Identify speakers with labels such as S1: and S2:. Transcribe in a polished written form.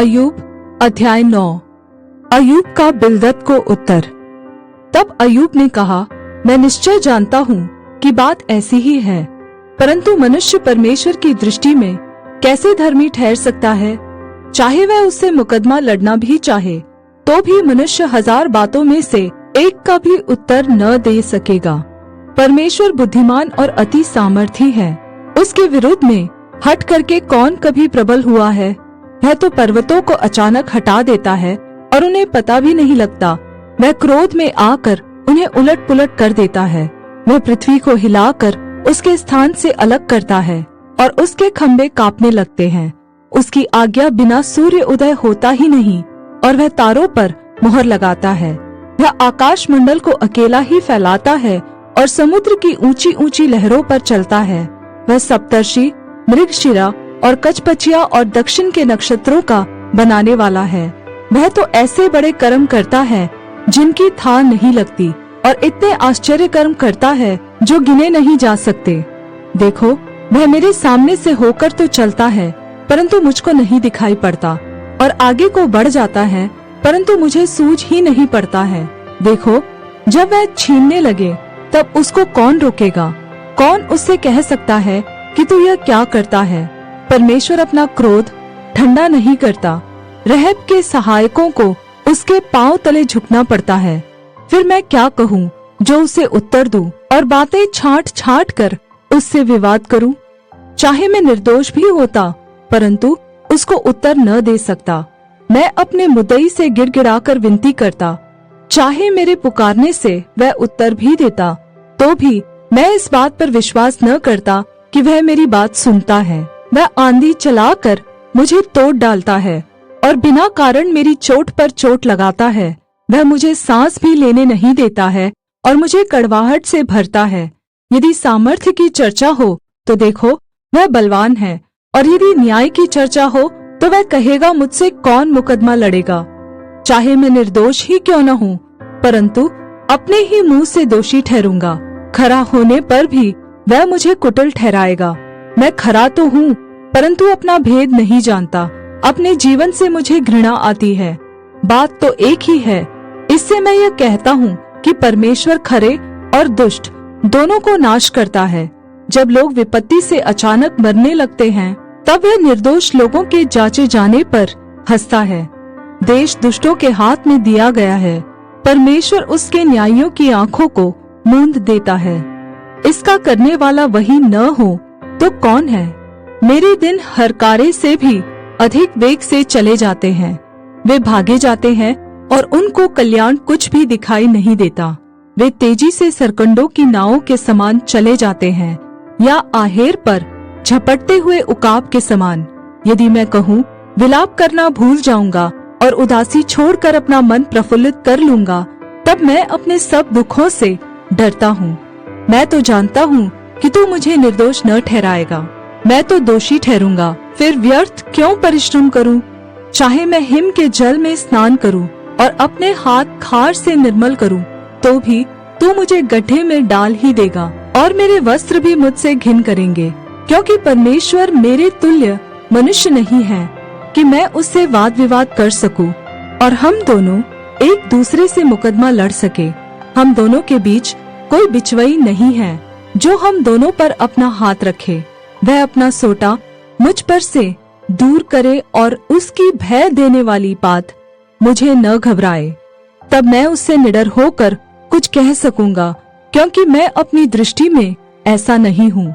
S1: अय्यूब अध्याय 9। अय्यूब का बिलदद को उत्तर। तब अय्यूब ने कहा, मैं निश्चय जानता हूँ कि बात ऐसी ही है, परंतु मनुष्य परमेश्वर की दृष्टि में कैसे धर्मी ठहर सकता है? चाहे वह उससे मुकदमा लड़ना भी चाहे, तो भी मनुष्य 1000 बातों में से एक का भी उत्तर न दे सकेगा। परमेश्वर बुद्धिमान और अति सामर्थी है, उसके विरुद्ध में हट करके कौन कभी प्रबल हुआ है? वह तो पर्वतों को अचानक हटा देता है और उन्हें पता भी नहीं लगता। वह क्रोध में आकर उन्हें उलट पुलट कर देता है। वह पृथ्वी को हिलाकर उसके स्थान से अलग करता है और उसके खंभे कांपने लगते हैं। उसकी आज्ञा बिना सूर्य उदय होता ही नहीं और वह तारों पर मोहर लगाता है। वह आकाश मंडल को अकेला ही फैलाता है और समुद्र की ऊंची ऊंची लहरों पर चलता है। वह सप्तर्षि, मृगशिरा और कचपचिया और दक्षिण के नक्षत्रों का बनाने वाला है। वह तो ऐसे बड़े कर्म करता है जिनकी था नहीं लगती, और इतने आश्चर्य कर्म करता है जो गिने नहीं जा सकते। देखो, वह मेरे सामने से होकर तो चलता है, परंतु मुझको नहीं दिखाई पड़ता, और आगे को बढ़ जाता है, परंतु मुझे सूझ ही नहीं पड़ता है। देखो, जब वह छीनने लगे तब उसको कौन रोकेगा? कौन उससे कह सकता है कि तू यह क्या करता है? परमेश्वर अपना क्रोध ठंडा नहीं करता। रहब के सहायकों को उसके पांव तले झुकना पड़ता है। फिर मैं क्या कहूँ जो उसे उत्तर दूं और बातें छांट छांट कर उससे विवाद करूं? चाहे मैं निर्दोष भी होता, परंतु उसको उत्तर न दे सकता। मैं अपने मुद्दई से गिड़गिड़ाकर विनती करता, चाहे मेरे पुकारने से वह उत्तर भी देता, तो भी मैं इस बात पर विश्वास न करता कि वह मेरी बात सुनता है। वह आंधी चलाकर मुझे तोड़ डालता है और बिना कारण मेरी चोट पर चोट लगाता है। वह मुझे सांस भी लेने नहीं देता है और मुझे कड़वाहट से भरता है। यदि सामर्थ्य की चर्चा हो तो देखो, वह बलवान है, और यदि न्याय की चर्चा हो तो वह कहेगा, मुझसे कौन मुकदमा लड़ेगा? चाहे मैं निर्दोष ही क्यों न हूँ, परंतु अपने ही मुंह से दोषी ठहरूंगा। खरा होने पर भी वह मुझे कुटिल ठहराएगा। मैं खरा तो हूँ, परंतु अपना भेद नहीं जानता। अपने जीवन से मुझे घृणा आती है। बात तो एक ही है। इससे मैं यह कहता हूँ कि परमेश्वर खरे और दुष्ट दोनों को नाश करता है। जब लोग विपत्ति से अचानक मरने लगते हैं, तब वह निर्दोष लोगों के जांचे जाने पर हंसता है। देश दुष्टों के हाथ में दिया गया है, परमेश्वर उसके न्यायियों की आंखों को मूंद देता है। इसका करने वाला वही न हो तो कौन है? मेरे दिन हरकारे से भी अधिक वेग से चले जाते हैं। वे भागे जाते हैं और उनको कल्याण कुछ भी दिखाई नहीं देता। वे तेजी से सरकंडों की नावों के समान चले जाते हैं, या आहेर पर झपटते हुए उकाब के समान। यदि मैं कहूँ, विलाप करना भूल जाऊंगा और उदासी छोड़कर अपना मन प्रफुल्लित कर लूंगा, तब मैं अपने सब दुखों से डरता हूँ। मैं तो जानता हूँ कि तू मुझे निर्दोष न ठहराएगा। मैं तो दोषी ठहरूंगा, फिर व्यर्थ क्यों परिश्रम करूं? चाहे मैं हिम के जल में स्नान करूं और अपने हाथ खार से निर्मल करूं, तो भी तू मुझे गड्ढे में डाल ही देगा, और मेरे वस्त्र भी मुझसे घिन करेंगे। क्योंकि परमेश्वर मेरे तुल्य मनुष्य नहीं है कि मैं उससे वाद विवाद कर सकूं, और हम दोनों एक दूसरे से मुकदमा लड़ सके। हम दोनों के बीच कोई बिचवई नहीं है जो हम दोनों पर अपना हाथ रखे। वह अपना सोटा मुझ पर से दूर करे और उसकी भय देने वाली बात मुझे न घबराए। तब मैं उससे निडर होकर कुछ कह सकूंगा, क्योंकि मैं अपनी दृष्टि में ऐसा नहीं हूँ।